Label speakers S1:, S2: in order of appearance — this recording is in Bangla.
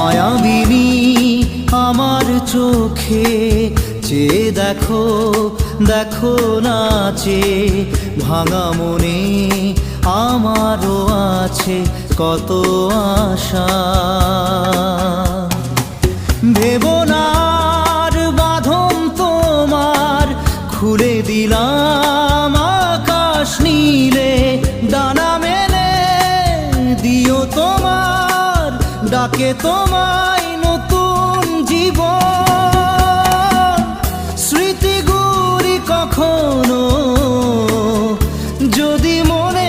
S1: মায়াবিনী আমার চোখে চেয়ে দেখো, দেখো নাচে ভাঙা মনে আমারও আছে কত আশা। ভেবো না আর বাঁধন তোমার, খুলে দিলাম আকাশ নীলে, ডানা মেলে দিও তোমার ডাকে তোমায় নতুন জীবন। স্মৃতিগুলি কখনো যদি মনে